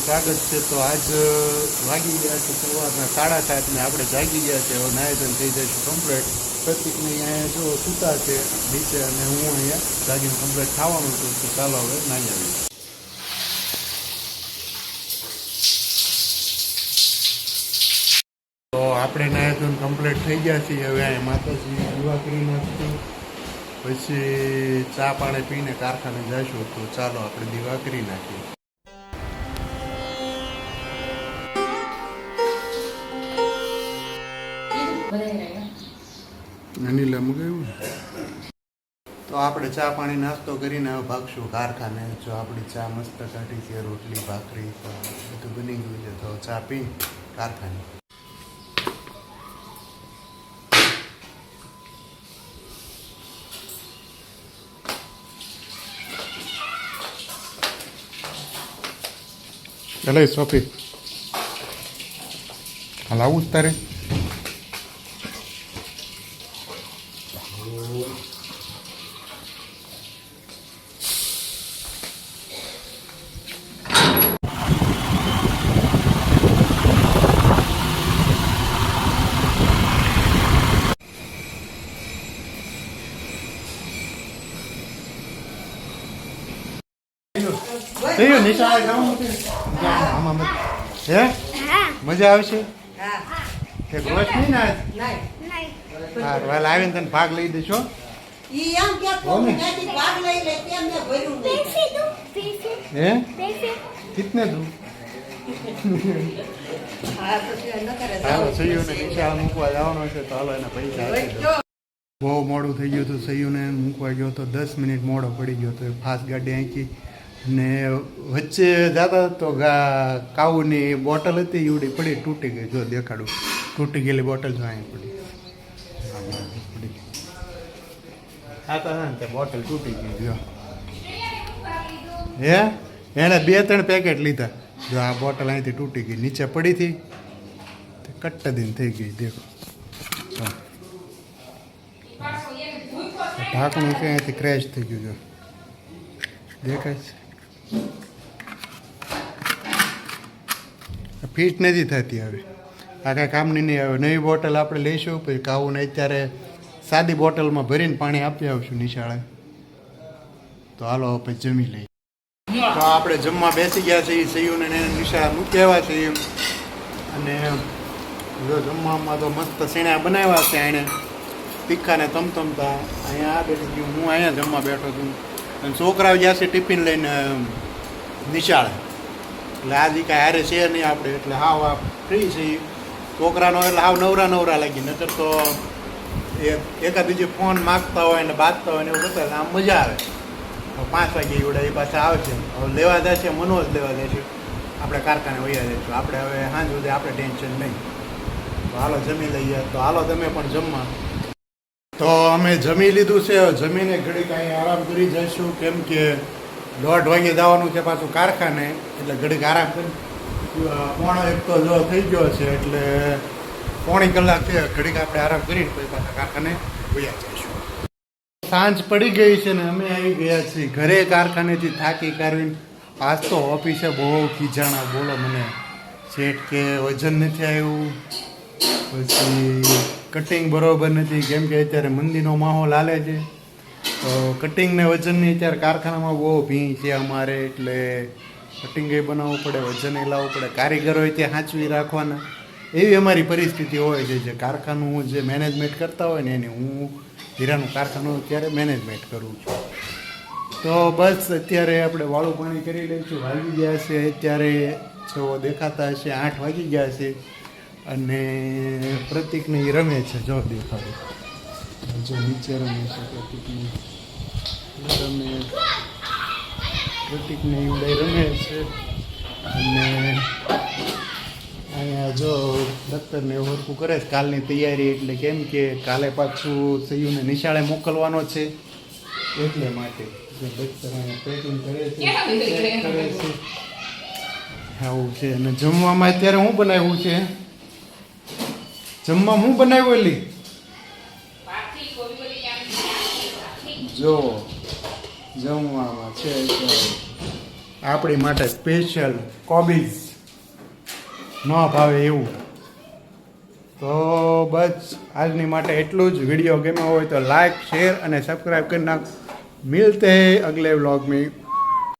સ્વાગત છે. તો આજ વાગી ગયા છે સવારના 7:30 ને આપણે જાગી ગયા છે. હવે નાયધન થઈ જઈશું કમ્પ્લીટ. પ્રતિકને અહીંયા જો સૂતા છે નીચે અને હું અહીંયા જાગીને કમ્પ્લીટ ખાવાનું છું. તો ચાલો હવે નાહી આવીએ. તો આપણે નાયધન કમ્પ્લીટ થઈ ગયા છીએ. હવે અહીંયા માતાજી દીવા કરી નાખશું, પછી ચા પાણી પીને કારખાને જઈશું. તો ચાલો આપણે દીવા કરી નાખીએ. અનિલા મગાવ્યું. તો આપણે ચા પાણી નાસ્તો કરીને હવે ભાગશું કારખાને. જો આપણી ચા મસ્ત કાઢી છે, રોટલી ભાખરી તો બધું બની ગયું છે. તો ચા પી કારખાને. ચાલે સોફી હાલ આવું જ તારે. નિશાળે જવાનું છે. હે મજા આવશે કે રોજ નહીં ને? હા વાલ આવીને તને ભાગ લઈ દેશો. હે કિતને તું? હાલો સૈયુને નિશાળે મૂકવા જવાનો છે. તો હાલો એના પૈસા બહુ મોડું થઈ ગયું હતું. સૈયુને મૂકવા ગયો તો 10 મિનિટ મોડો પડી ગયો તો ફાસ્ટ ગાડી અહીંથી ને વચ્ચે જતા તો કાઉની બોટલ હતી એવડી પડી, તૂટી ગઈ. જો દેખાડું, તૂટી ગયેલી બોટલ જો અહીં પડી ખાતા ને તે બોટલ તૂટી ગઈ. જો હે એણે 2-3 પેકેટ લીધા. જો આ બોટલ અહીંથી તૂટી ગઈ, નીચે પડી હતી તે કટ્ટ દિન થઈ ગઈ. દેખો ઢાંકણું છે અહીંથી ક્રેશ થઈ ગયું. જો દેખાય છે, ફિટ નથી થતી. હવે આ કાંઈ કામની નહીં. હવે નવી બોટલ આપણે લઈશું. પછી કાઉને અત્યારે સાદી બોટલમાં ભરીને પાણી આપી આવશું નિશાળે. તો હાલો પછી જમી લઈએ. તો આપણે જમવા બેસી ગયા છીએ. સૈયુને નિશાળે મૂકી આવ્યા છીએ. અને જો જમવામાં તો મસ્ત સીણા બનાવ્યા છે એણે, તીખાને તમતમતા. અહીંયા આ બેઠી ગયું, હું અહીંયા જમવા બેઠો છું. અને છોકરાઓ જ્યાં છે ટિફિન લઈને નિશાળે. એટલે આજે કાંઈ હારે છે નહીં આપણે, એટલે હાવ આ ફ્રી છીએ. છોકરાનો એટલે હાવ નવરા લાગી. નકર તો એકાબીજે ફોન માગતા હોય ને બાજતા હોય ને એવું કરતા આમ મજા આવે. 5 વાગે એવડે એ પાછા આવે છે. હવે લેવા જાય છે, મનોજ લેવા જાય છે. આપણે કારખાને વયા જઈશું. આપણે હવે સાંજ સુધી આપણે ટેન્શન નહીં. તો હાલો જમી લઈએ. તો હાલો તમે પણ જમવા. તો અમે જમી લીધું છે. જમીને ઘડીક અહીં આરામ કરી જઈશું, કેમ કે 1:30 વાગે જવાનું છે પાછું કારખાને. એટલે ઘડીક આરામ કરી 1:45 તો જો થઈ ગયો છે. એટલે 1/4 કલાક છે. ઘડીક આપણે આરામ કરીને પછી પાછા કારખાને વયા જઈશું. સાંજ પડી ગઈ છે ને અમે આવી ગયા છીએ ઘરે કારખાનેથી થાકી કાઢવીને. આજ તો ઓફિસે બહુ ખીજાણા. બોલો મને સેટ કે વજન નથી આવ્યું, પછી કટિંગ બરાબર નથી, કેમ કે અત્યારે મંદીનો માહોલ હાલે છે. તો કટિંગ ને વજનની અત્યારે કારખાનામાં બહુ ભીં છે અમારે. એટલે કટિંગ એ બનાવવું પડે, વજન એ લાવવું પડે, કારીગરોએ ત્યાં સાચવી રાખવાના. એવી અમારી પરિસ્થિતિ હોય છે. જે કારખાનું જે મેનેજમેન્ટ કરતા હોય ને એની, હું હીરાનું કારખાનું અત્યારે મેનેજમેન્ટ કરું છું. તો બસ અત્યારે આપણે વાળું પાણી કરી લઈશું. વાગી ગયા છે અત્યારે જો દેખાતા હશે 8 વાગી ગયા છે. અને પ્રતિકને એ રમે છે. જો દેખાડો, જો નીચે રમે છે પ્રતિકને રમે. પ્રતિકને એ રમે છે. અને અહીંયા જો દફતરને હરખું કરે છે. કાલની તૈયારી, એટલે કેમ કે કાલે પાછું સૈયુને નિશાળે મોકલવાનો છે એટલે માટે. જો દફતર અહીંયા પેકિંગ કરે છે, આવું છે. અને જમવામાં અત્યારે હું બનાવ્યું છે? જમવા હું બનાવ્યું? એલી જો જમવામાં છે આપણી માટે સ્પેશિયલ કોબીઝ ન ભાવે એવું. તો બસ આજની માટે એટલું જ. વિડીયો ગમ્યો હોય તો લાઈક, શેર અને સબસ્ક્રાઈબ કરી નાખ. મિલતે હૈ અગલે વ્લોગ में.